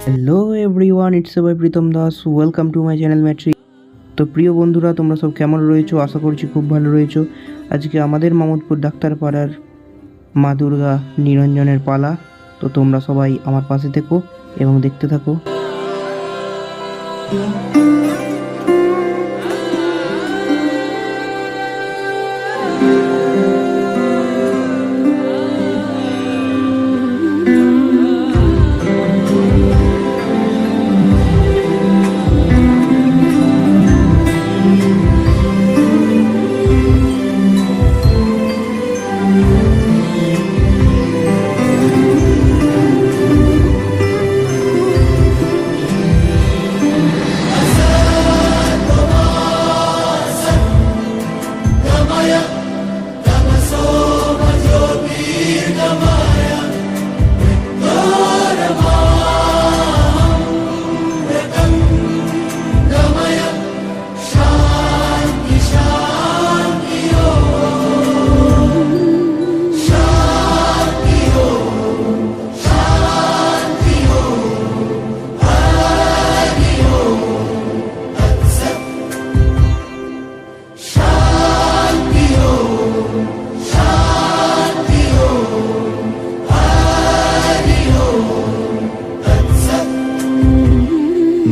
Hello everyone, it's by Pritam Das. Welcome to my channel matric. তো প্রিয় বন্ধুরা, তোমরা সব কেমন রয়েছো? আশা করছি খুব ভালো রয়েছো। আজকে আমাদের মামুদপুর ডাক্তারপাড়ার মা দুর্গা নিরঞ্জনের পালা। তো তোমরা সবাই আমার পাশে থেকো এবং দেখতে থাকো।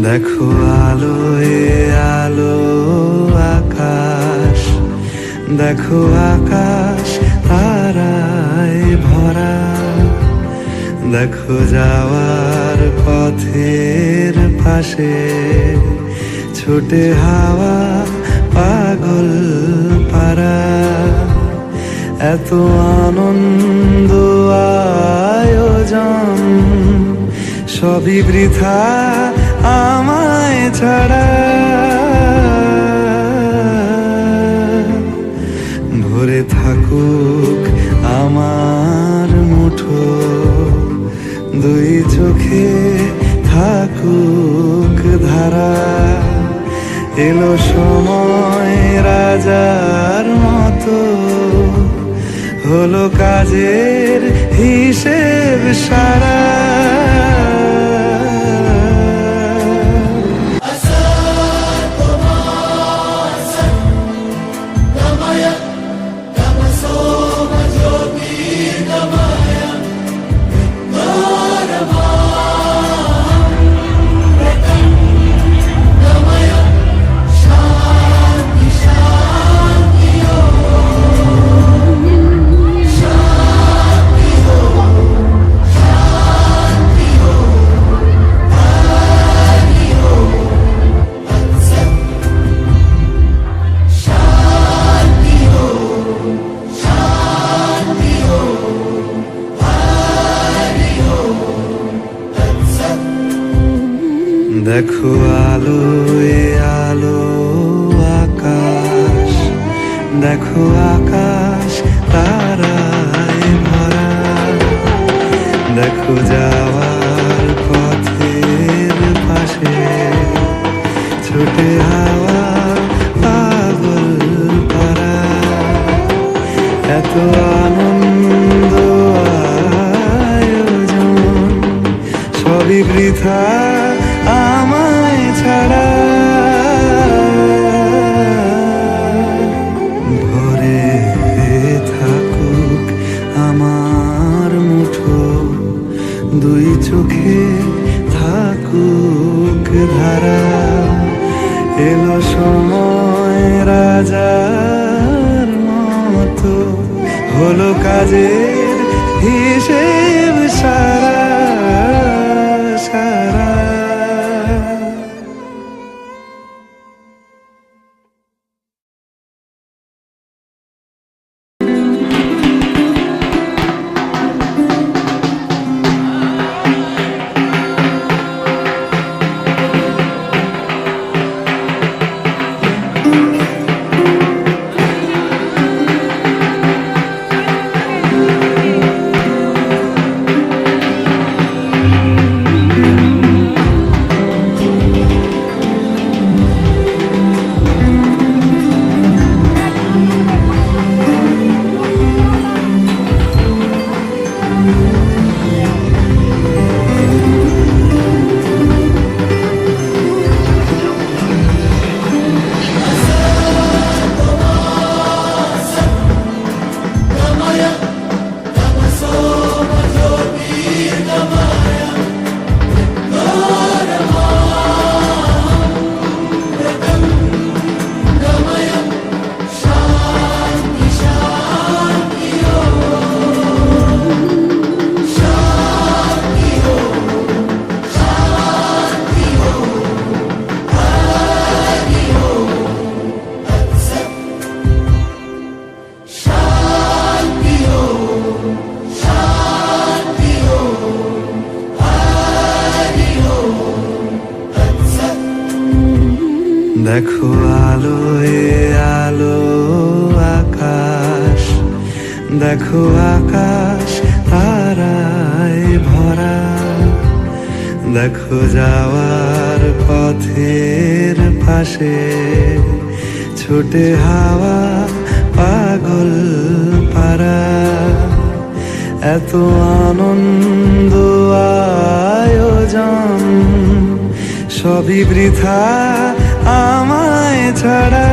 দেখো আলোয় আলো আকাশ, দেখো আকাশ তারায় ভরা, দেখো যাওয়ার পথের পাশে ছোটে হাওয়া পাগল পারা। এত আনন্দ আয়োজন সবই বৃথা আমায় ছাড়া। ভরে থাকুক আমার মুঠো, দুই চোখে থাকুক ধারা। এলো সময় রাজার মতো, হলো কাজের হিসেব সারা। দেখো আলোয় আলো আকাশ, দেখো আকাশ তারায় ভরা, দেখো যাওয়ার পথের পাশে ছোটে হাওয়া পাগল পারা। এত আনন্দ আয়োজন সবই বৃথা আমায় ছাড়া। ভরে থাকুক আমার মুঠো, দুই চোখে থাকুক ধারা। এলো সময় রাজার মতো, হলো কাজের হিসেব সারা সারা। দেখো আলোয় আলো আকাশ, দেখো আকাশ তারায় ভরা, দেখো যাওয়ার পথের পাশে ছোটে হাওয়া পাগল পারা। এত আনন্দ আয়োজন সবই বৃথা আমায় ছাড়া।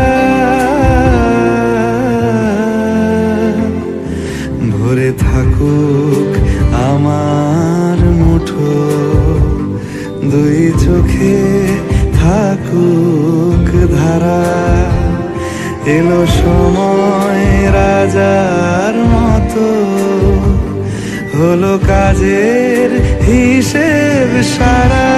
ভরে থাকুক আমার মুঠো, দুই চোখে থাকুক ধারা। এলো সময় রাজার মতো, হলো কাজের হিসেব সারা।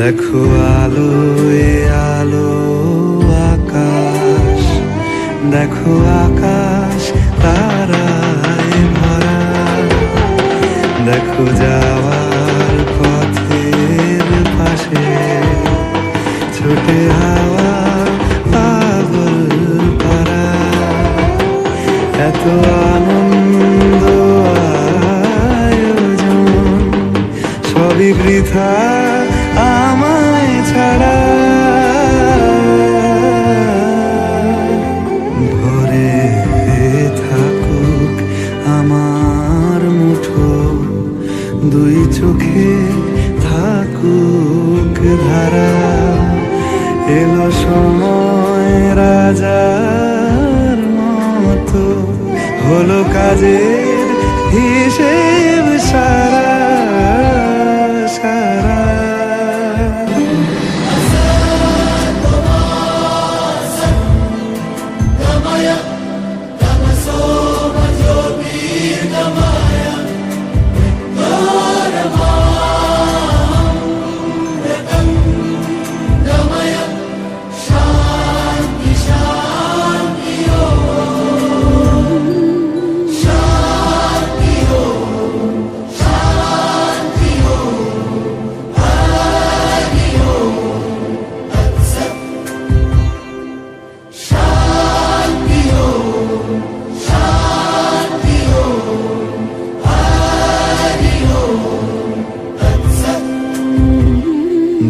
দেখো আলোয় আলো আকাশ, দেখো আকাশ তারায় ভরা, দেখো যাওয়ার পথের পাশে ছোটে হাওয়া পাগল পারা। এত আনন্দ আয়োজন সবই বৃথা আমায় ছাড়া। ভরে থাকুক আমার মুঠো, দুই চোখে থাকুক ধারা। এলো সময় রাজার মতো, হলো কাজের হিসেব সারা সারা।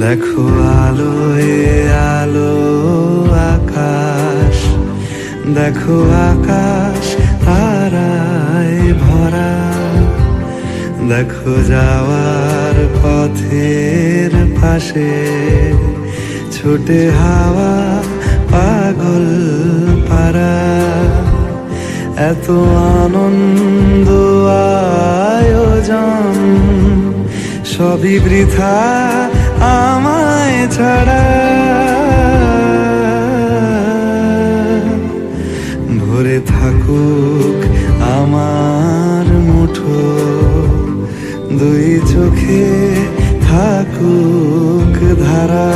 দেখো আলোয় আলো আকাশ, দেখো আকাশ তারায় ভরা, দেখো যাওয়ার পথের পাশে ছোটে হাওয়া পাগল পারা। এত আনন্দ আয়োজন সবই বৃথা আমায় ছাড়া। ভরে থাকুক আমার মুঠো, দুই চোখে থাকুক ধারা।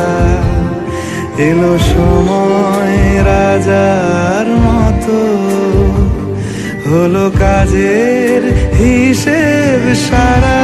এলো সময় রাজার মতো, হলো কাজের হিসেব সারা।